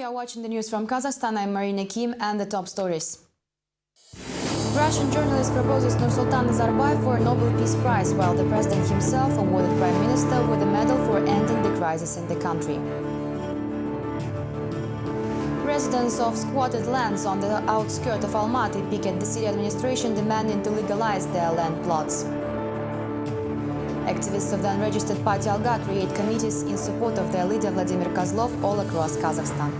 you are watching the news from Kazakhstan. I'm Marina Kim and the top stories. Russian journalist proposes Nursultan Nazarbayev for a Nobel Peace Prize, while the president himself awarded Prime Minister with a medal for ending the crisis in the country. Residents of squatted lands on the outskirts of Almaty picket the city administration demanding to legalize their land plots. Activists of the unregistered party Alga create committees in support of their leader Vladimir Kozlov all across Kazakhstan.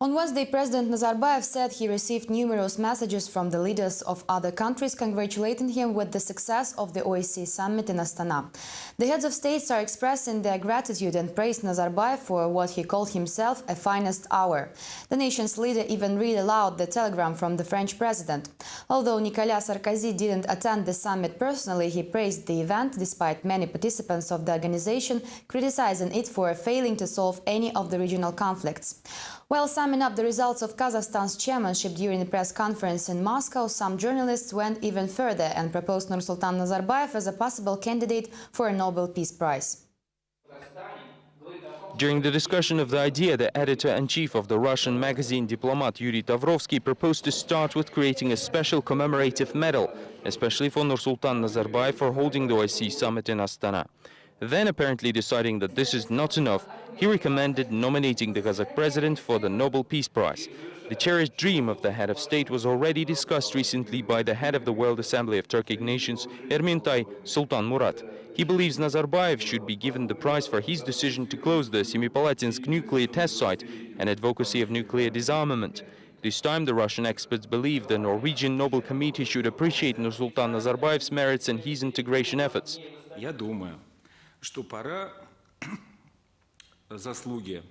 On Wednesday, President Nazarbayev said he received numerous messages from the leaders of other countries congratulating him with the success of the OSCE summit in Astana. The heads of states are expressing their gratitude and praised Nazarbayev for what he called himself a finest hour. The nation's leader even read aloud the telegram from the French president. Although Nicolas Sarkozy didn't attend the summit personally, he praised the event, despite many participants of the organization criticizing it for failing to solve any of the regional conflicts. While summing up the results of Kazakhstan's chairmanship during a press conference in Moscow, some journalists went even further and proposed Nursultan Nazarbayev as a possible candidate for a Nobel Peace Prize. During the discussion of the idea, the editor-in-chief of the Russian magazine Diplomat Yuri Tavrovsky proposed to start with creating a special commemorative medal, especially for Nursultan Nazarbayev for holding the OSCE summit in Astana. Then, apparently deciding that this is not enough, he recommended nominating the Kazakh president for the Nobel Peace Prize. The cherished dream of the head of state was already discussed recently by the head of the World Assembly of Turkic Nations, Ermintai Sultan Murat. He believes Nazarbayev should be given the prize for his decision to close the Semipalatinsk nuclear test site and advocacy of nuclear disarmament. This time, the Russian experts believe the Norwegian Nobel Committee should appreciate Nursultan Nazarbayev's merits and his integration efforts. Что пора заслуги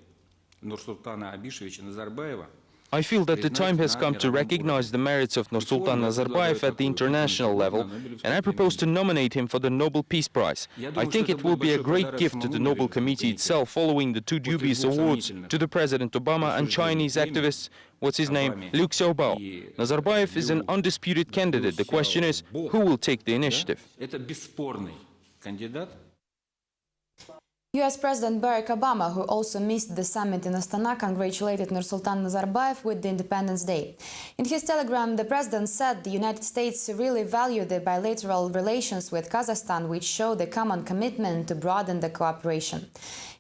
Нурсултана Абишевича Назарбаева. I feel that the time has come to recognize the merits of Nursultan Nazarbayev at the international level, and I propose to nominate him for the Nobel Peace Prize. I think it will be a great gift to the Nobel Committee itself, following the two dubious awards to the President Obama and Chinese activists, Liu Xiaobao. Nazarbayev is an undisputed candidate. The question is, who will take the initiative? US President Barack Obama, who also missed the summit in Astana, congratulated Nursultan Nazarbayev with the Independence Day. In his telegram, the president said the United States really value the bilateral relations with Kazakhstan, which show the common commitment to broaden the cooperation.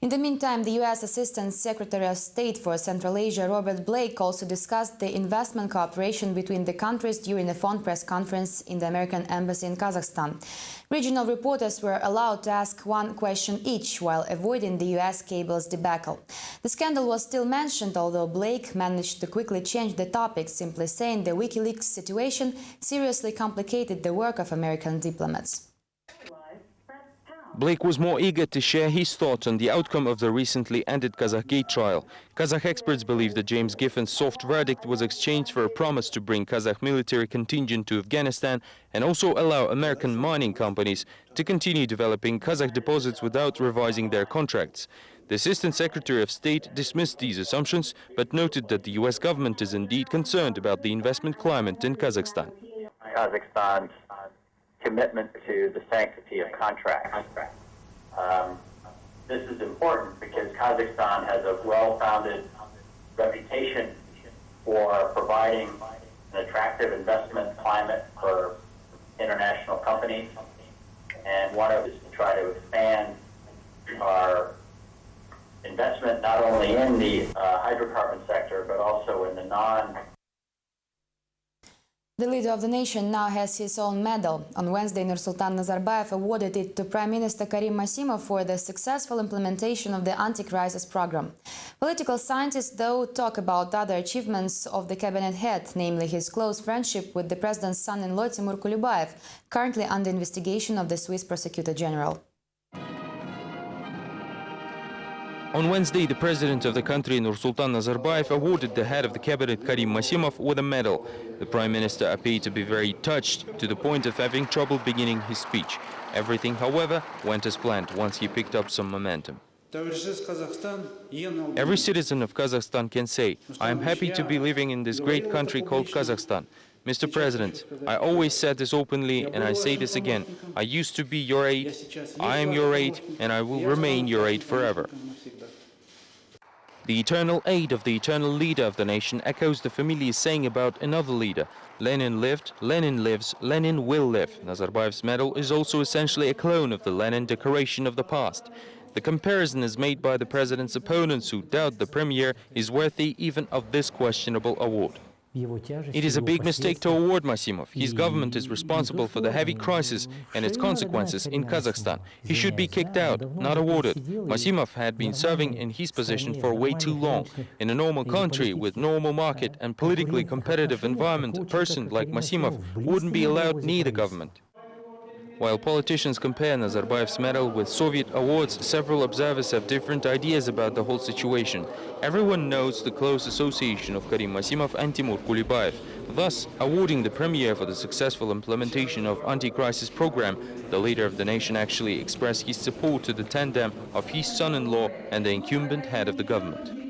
In the meantime, the US Assistant Secretary of State for Central Asia, Robert Blake, also discussed the investment cooperation between the countries during a phone press conference in the American Embassy in Kazakhstan. Regional reporters were allowed to ask one question each, while avoiding the US cables debacle. The scandal was still mentioned, although Blake managed to quickly change the topic, simply saying the WikiLeaks situation seriously complicated the work of American diplomats. Blake was more eager to share his thoughts on the outcome of the recently ended Kazakhgate trial. Kazakh experts believe that James Giffen's soft verdict was exchanged for a promise to bring Kazakh military contingent to Afghanistan and also allow American mining companies to continue developing Kazakh deposits without revising their contracts. The Assistant Secretary of State dismissed these assumptions, but noted that the US government is indeed concerned about the investment climate in Kazakhstan. Kazakhstan's commitment to the sanctity of contracts. This is important because Kazakhstan has a well-founded reputation for providing an attractive investment climate for international companies, and one of it is to try to expand our investment not only in the hydrocarbon sector but also in the The leader of the nation now has his own medal. On Wednesday, Nursultan Nazarbayev awarded it to Prime Minister Karim Masimov for the successful implementation of the anti-crisis program. Political scientists, though, talk about other achievements of the cabinet head, namely his close friendship with the president's son-in-law Timur Kulibayev, currently under investigation of the Swiss Prosecutor General. On Wednesday, the president of the country, Nursultan Nazarbayev, awarded the head of the cabinet, Karim Masimov, with a medal. The prime minister appeared to be very touched, to the point of having trouble beginning his speech. Everything, however, went as planned once he picked up some momentum. Every citizen of Kazakhstan can say, "I am happy to be living in this great country called Kazakhstan." Mr. President, I always said this openly and I say this again. I used to be your aide, I am your aide, and I will remain your aide forever. The eternal aide of the eternal leader of the nation echoes the familiar saying about another leader. Lenin lived, Lenin lives, Lenin will live. Nazarbayev's medal is also essentially a clone of the Lenin decoration of the past. The comparison is made by the president's opponents who doubt the premier is worthy even of this questionable award. It is a big mistake to award Masimov. His government is responsible for the heavy crisis and its consequences in Kazakhstan. He should be kicked out, not awarded. Masimov had been serving in his position for way too long. In a normal country with normal market and politically competitive environment, a person like Masimov wouldn't be allowed near the government. While politicians compare Nazarbayev's medal with Soviet awards, several observers have different ideas about the whole situation. Everyone knows the close association of Karim Masimov and Timur Kulibayev. Thus, awarding the premier for the successful implementation of anti-crisis program, the leader of the nation actually expressed his support to the tandem of his son-in-law and the incumbent head of the government.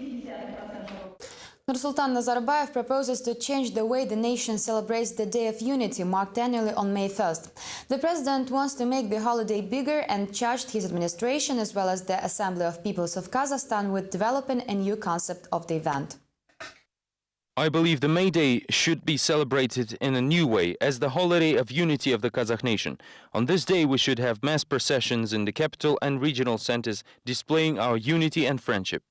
Nursultan Nazarbayev proposes to change the way the nation celebrates the Day of Unity, marked annually on May 1st. The president wants to make the holiday bigger and charged his administration as well as the Assembly of Peoples of Kazakhstan with developing a new concept of the event. I believe the May Day should be celebrated in a new way as the holiday of unity of the Kazakh nation. On this day, we should have mass processions in the capital and regional centers displaying our unity and friendship.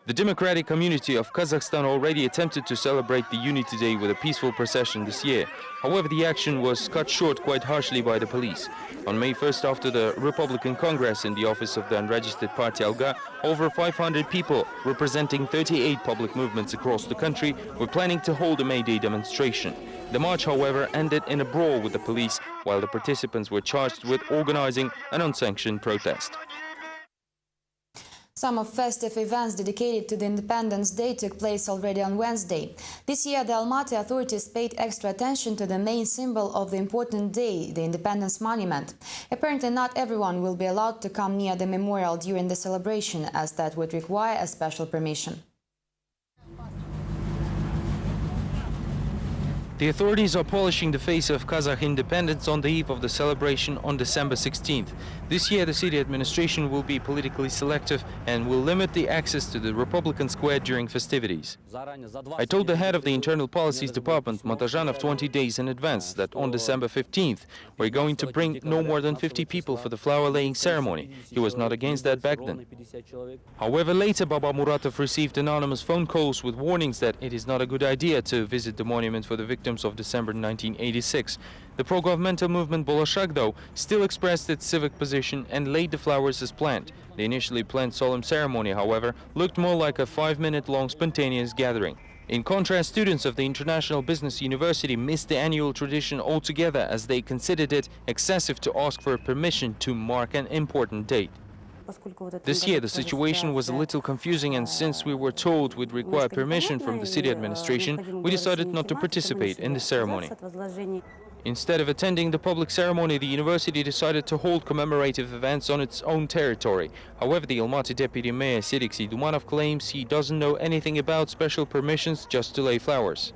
The democratic community of Kazakhstan already attempted to celebrate the Unity Day with a peaceful procession this year. However, the action was cut short quite harshly by the police. On May 1st, after the Republican Congress in the office of the unregistered party Alga, over 500 people representing 38 public movements across the country were planning to hold a May Day demonstration. The march, however, ended in a brawl with the police, while the participants were charged with organizing an unsanctioned protest. Some of festive events dedicated to the Independence Day took place already on Wednesday. This year, the Almaty authorities paid extra attention to the main symbol of the important day, the Independence Monument. Apparently, not everyone will be allowed to come near the memorial during the celebration, as that would require a special permission. The authorities are polishing the face of Kazakh independence on the eve of the celebration on December 16th. This year, the city administration will be politically selective and will limit the access to the Republican Square during festivities. I told the head of the Internal Policies Department, Matajanov, 20 days in advance that on December 15th, we're going to bring no more than 50 people for the flower-laying ceremony. He was not against that back then. However, later Baba Muratov received anonymous phone calls with warnings that it is not a good idea to visit the monument for the victims of December 1986. The pro-governmental movement Bolashak, though, still expressed its civic position and laid the flowers as planned. The initially planned solemn ceremony, however, looked more like a 5-minute-long spontaneous gathering. In contrast, students of the International Business University missed the annual tradition altogether as they considered it excessive to ask for permission to mark an important date. This year, the situation was a little confusing, and since we were told we'd require permission from the city administration, we decided not to participate in the ceremony. Instead of attending the public ceremony, the university decided to hold commemorative events on its own territory. However, the Almaty deputy mayor Seriksi Dumanov claims he doesn't know anything about special permissions just to lay flowers.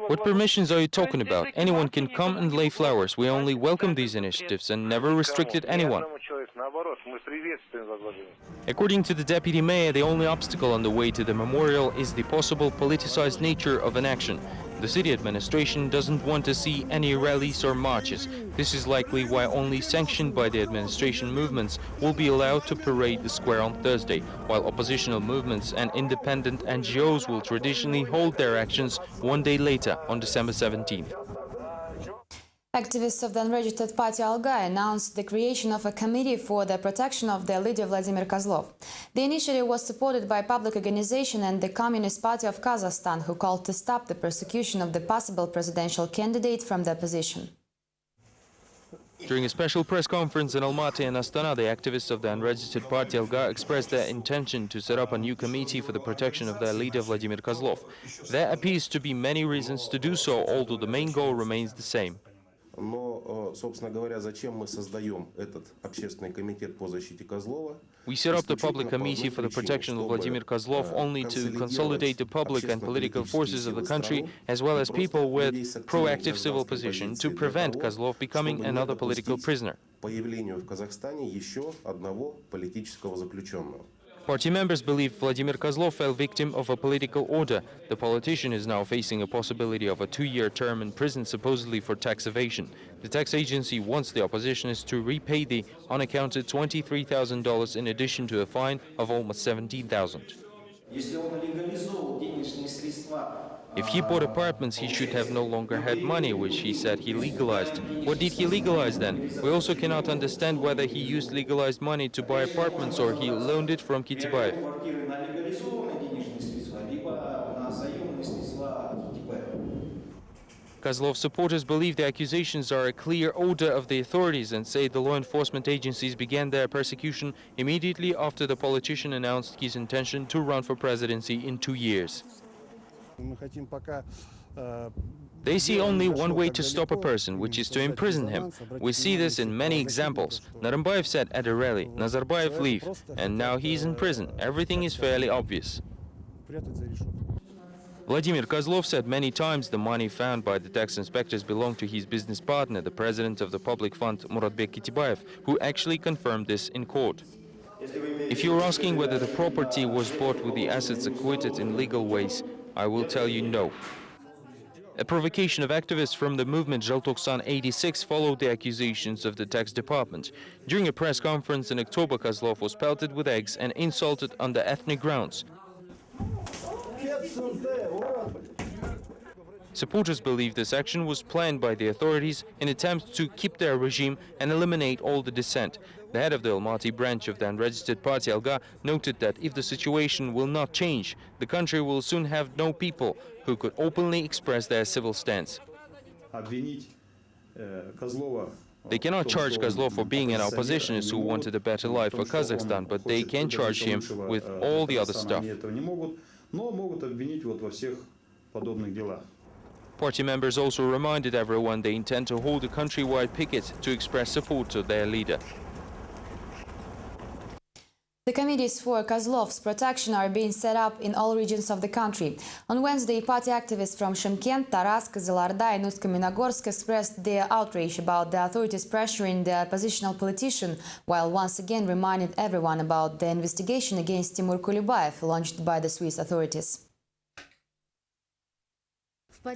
What permissions are you talking about? Anyone can come and lay flowers. We only welcome these initiatives and never restricted anyone. According to the deputy mayor, the only obstacle on the way to the memorial is the possible politicized nature of an action. The city administration doesn't want to see any rallies or marches. This is likely why only sanctioned by the administration movements will be allowed to parade the square on Thursday, while oppositional movements and independent NGOs will traditionally hold their actions one day later, on December 17th. Activists of the unregistered party Alga announced the creation of a committee for the protection of their leader Vladimir Kozlov. The initiative was supported by a public organization and the Communist Party of Kazakhstan, who called to stop the persecution of the possible presidential candidate from the opposition. During a special press conference in Almaty and Astana, the activists of the unregistered party Alga expressed their intention to set up a new committee for the protection of their leader Vladimir Kozlov. There appears to be many reasons to do so, although the main goal remains the same. Но, собственно говоря, зачем мы создаем этот общественный комитет по защите Козлова? We set up the public committee for the protection of Vladimir Kozlov only to consolidate the public and political forces of the country, as well as people with proactive civil position, to prevent Kozlov becoming another political prisoner. Появлению в Казахстане еще одного политического заключенного. Party members believe Vladimir Kozlov fell victim of a political order. The politician is now facing a possibility of a 2-year term in prison, supposedly for tax evasion. The tax agency wants the oppositionists to repay the unaccounted $23,000 in addition to a fine of almost $17,000. If he bought apartments, he should have no longer had money, which he said he legalized. What did he legalize then? We also cannot understand whether he used legalized money to buy apartments or he loaned it from Kitibayev. Kozlov supporters believe the accusations are a clear order of the authorities and say the law enforcement agencies began their persecution immediately after the politician announced his intention to run for presidency in 2 years. They see only one way to stop a person, which is to imprison him. We see this in many examples. Narımbayev said at a rally, Nazarbayev leave, and now he's in prison. Everything is fairly obvious. Vladimir Kozlov said many times the money found by the tax inspectors belonged to his business partner, the president of the public fund, Muratbek Kitibayev, who actually confirmed this in court. If you're asking whether the property was bought with the assets acquitted in legal ways, I will tell you no. A provocation of activists from the movement Желтоқсан 86 followed the accusations of the tax department. During a press conference in October, Kozlov was pelted with eggs and insulted on the ethnic grounds. Supporters believe this action was planned by the authorities in attempts to keep their regime and eliminate all the dissent. The head of the Almaty branch of the unregistered party, Alga, noted that if the situation will not change, the country will soon have no people who could openly express their civil stance. They cannot charge Kozlov for being an oppositionist who wanted a better life for Kazakhstan, but they can charge him with all the other stuff. Party members also reminded everyone they intend to hold a countrywide picket to express support to their leader. The committees for Kozlov's protection are being set up in all regions of the country. On Wednesday, party activists from Shymkent, Tarask, Zelarda and Ust-Kamenogorsk expressed their outrage about the authorities pressuring the oppositional politician, while once again reminded everyone about the investigation against Timur Kulibayev launched by the Swiss authorities. We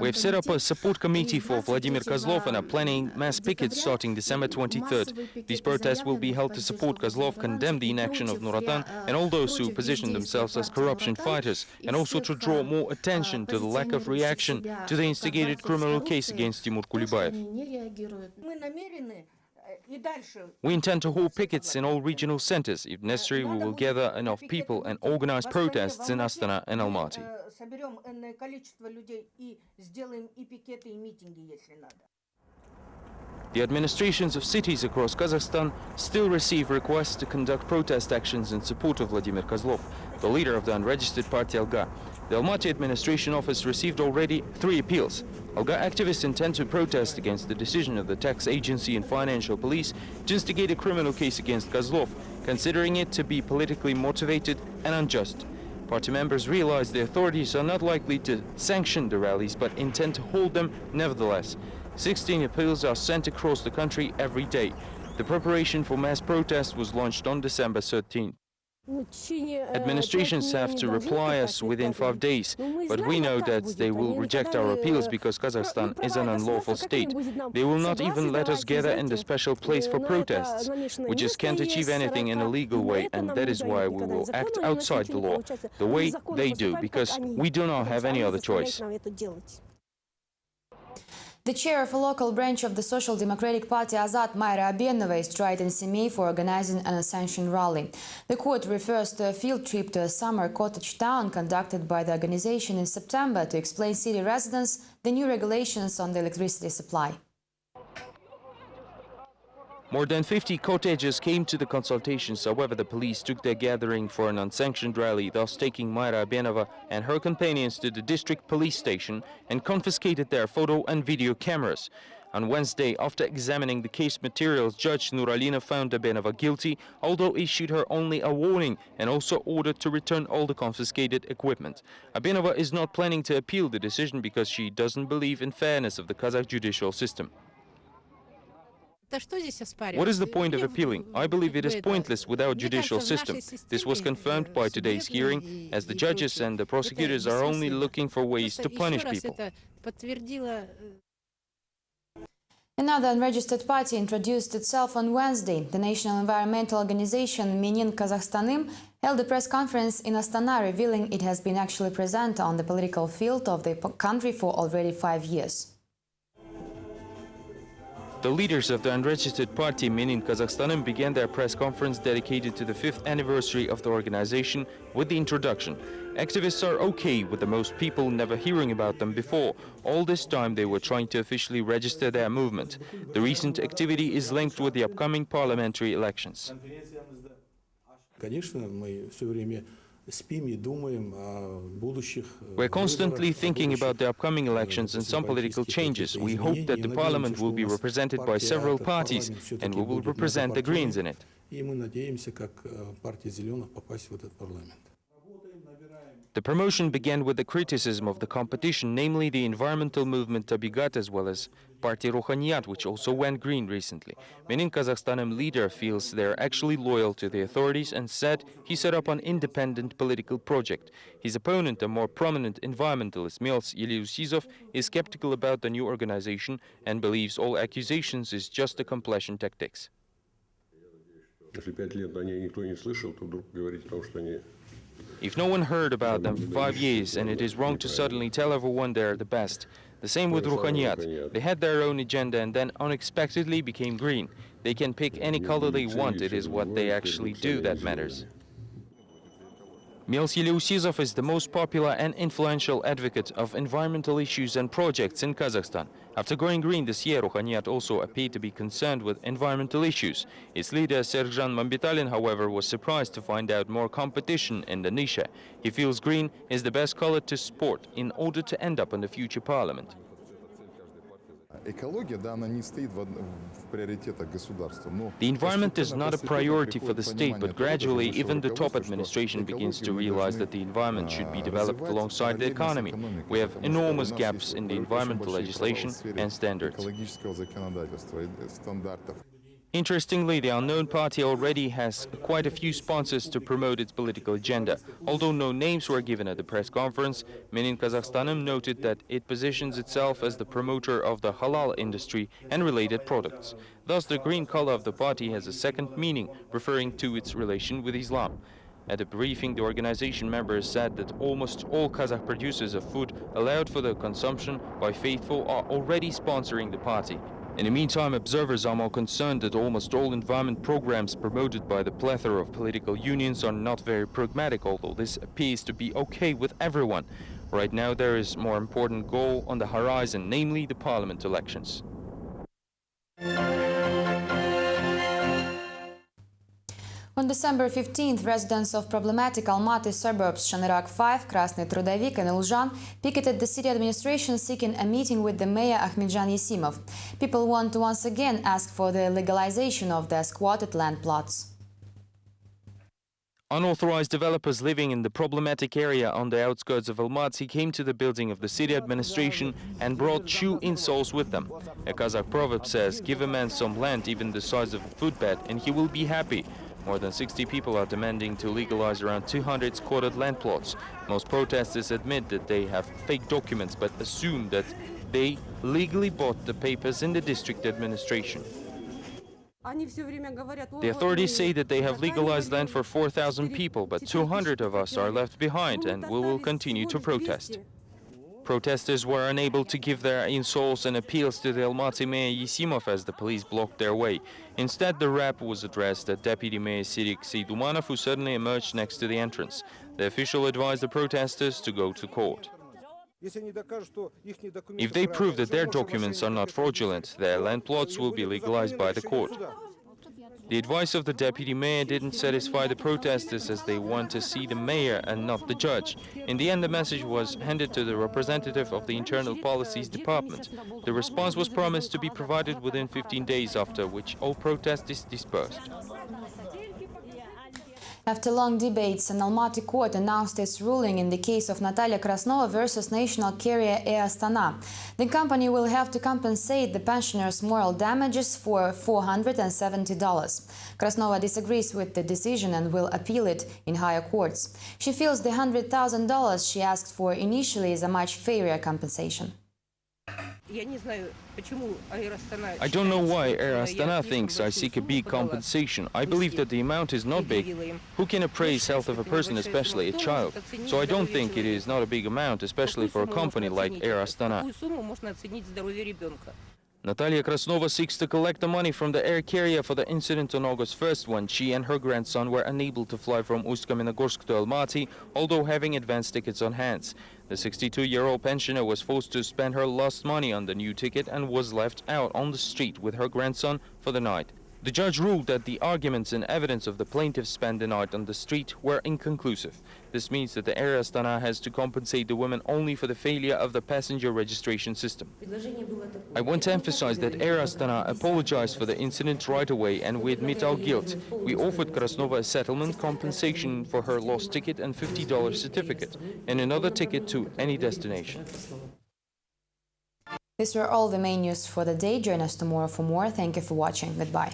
have set up a support committee for Vladimir Kozlov and are planning mass pickets starting December 23rd. These protests will be held to support Kozlov, condemn the inaction of Nuratan and all those who position themselves as corruption fighters, and also to draw more attention to the lack of reaction to the instigated criminal case against Timur Kulibayev. We intend to hold pickets in all regional centers. If necessary, we will gather enough people and organize protests in Astana and Almaty. The administrations of cities across Kazakhstan still receive requests to conduct protest actions in support of Vladimir Kozlov, the leader of the unregistered party Alga. The Almaty administration office received already 3 appeals. Alga activists intend to protest against the decision of the tax agency and financial police to instigate a criminal case against Kozlov, considering it to be politically motivated and unjust. Party members realize the authorities are not likely to sanction the rallies, but intend to hold them nevertheless. 16 appeals are sent across the country every day. The preparation for mass protests was launched on December 13th. Administrations have to reply us within 5 days, but we know that they will reject our appeals because Kazakhstan is an unlawful state. They will not even let us gather in the special place for protests. We just can't achieve anything in a legal way, and that is why we will act outside the law, the way they do, because we do not have any other choice. The chair of a local branch of the Social Democratic Party, Azat, Mayra Abenova, is tried in Semey for organizing an unsanctioned rally. The court refers to a field trip to a summer cottage town conducted by the organization in September to explain city residents the new regulations on the electricity supply. More than 50 cottages came to the consultations. However, the police took their gathering for an unsanctioned rally, thus taking Mayra Abenova and her companions to the district police station and confiscated their photo and video cameras. On Wednesday, after examining the case materials, Judge Nuralina found Abenova guilty, although issued her only a warning and also ordered to return all the confiscated equipment. Abenova is not planning to appeal the decision because she doesn't believe in fairness of the Kazakh judicial system. What is the point of appealing? I believe it is pointless without judicial system. This was confirmed by today's hearing, as the judges and the prosecutors are only looking for ways to punish people. Another unregistered party introduced itself on Wednesday. The national environmental organization Menin Kazakhstanim held a press conference in Astana, revealing it has been actually present on the political field of the country for already 5 years. The leaders of the unregistered party Menin Kazakhstanim began their press conference dedicated to the 5th anniversary of the organization with the introduction. Activists are okay with the most people never hearing about them before. All this time they were trying to officially register their movement. The recent activity is linked with the upcoming parliamentary elections. We're constantly thinking about the upcoming elections and some political changes. We hope that the parliament will be represented by several parties and we will represent the Greens in it. The promotion began with the criticism of the competition, namely the environmental movement Tabigat as well as Party Ruhaniyat, which also went green recently. Menin Kazakhstanim leader feels they're actually loyal to the authorities and said he set up an independent political project. His opponent, a more prominent environmentalist, Mils Yeliusizov, is skeptical about the new organization and believes all accusations is just a completion tactics. If no one heard about them for 5 years, and it is wrong to suddenly tell everyone they're the best. The same with Ruhaniyat. They had their own agenda and then unexpectedly became green. They can pick any color they want. It is what they actually do that matters. Mils Yeliusizov is the most popular and influential advocate of environmental issues and projects in Kazakhstan. After going green this year, Ruhaniyat also appeared to be concerned with environmental issues. Its leader, Serjan Mambitalin, however, was surprised to find out more competition in the niche. He feels green is the best color to support in order to end up in the future parliament. The environment is not a priority for the state, but gradually even the top administration begins to realize that the environment should be developed alongside the economy. We have enormous gaps in the environmental legislation and standards. Interestingly, the unknown party already has quite a few sponsors to promote its political agenda. Although no names were given at the press conference, Menin Kazakhstanim noted that it positions itself as the promoter of the halal industry and related products. Thus, the green color of the party has a second meaning, referring to its relation with Islam. At a briefing, the organization members said that almost all Kazakh producers of food allowed for the consumption by faithful are already sponsoring the party. In the meantime, observers are more concerned that almost all environment programs promoted by the plethora of political unions are not very pragmatic, although this appears to be okay with everyone. Right now, there is a more important goal on the horizon, namely the parliament elections. On December 15th, residents of problematic Almaty suburbs Shanirak 5, Krasny Trudovik and Ilzhan picketed the city administration seeking a meeting with the mayor Ahmedjan Yesimov. People want to once again ask for the legalization of their squatted land plots. Unauthorized developers living in the problematic area on the outskirts of Almaty came to the building of the city administration and brought 2 insoles with them. A Kazakh proverb says, "Give a man some land, even the size of a footbed, and he will be happy." More than 60 people are demanding to legalize around 200 squatted land plots. Most protesters admit that they have fake documents, but assume that they legally bought the papers in the district administration. The authorities say that they have legalized land for 4,000 people, but 200 of us are left behind, and we will continue to protest. Protesters were unable to give their insults and appeals to the Almaty Mayor Yesimov as the police blocked their way. Instead, the rap was addressed at Deputy Mayor Sirik Seydumanov, who suddenly emerged next to the entrance. The official advised the protesters to go to court. If they prove that their documents are not fraudulent, their land plots will be legalized by the court. The advice of the deputy mayor didn't satisfy the protesters, as they want to see the mayor and not the judge. In the end, the message was handed to the representative of the Internal Policies Department. The response was promised to be provided within 15 days, after which all protesters dispersed. After long debates, an Almaty court announced its ruling in the case of Natalia Krasnova versus national carrier Air Astana. The company will have to compensate the pensioners' moral damages for $470. Krasnova disagrees with the decision and will appeal it in higher courts. She feels the $100,000 she asked for initially is a much fairer compensation. I don't know why Air Astana thinks I seek a big compensation. I believe that the amount is not big. Who can appraise health of a person, especially a child? So I don't think it is not a big amount, especially for a company like Air Astana. Natalia Krasnova seeks to collect the money from the air carrier for the incident on August 1st, when she and her grandson were unable to fly from Ust-Kamenogorsk to Almaty, although having advance tickets on hand. The 62-year-old pensioner was forced to spend her last money on the new ticket and was left out on the street with her grandson for the night. The judge ruled that the arguments and evidence of the plaintiff spent the night on the street were inconclusive. This means that the Air Astana has to compensate the women only for the failure of the passenger registration system. I want to emphasize that Air Astana apologized for the incident right away, and we admit our guilt. We offered Krasnova a settlement compensation for her lost ticket and $50 certificate, and another ticket to any destination. These were all the main news for the day. Join us tomorrow for more. Thank you for watching. Goodbye.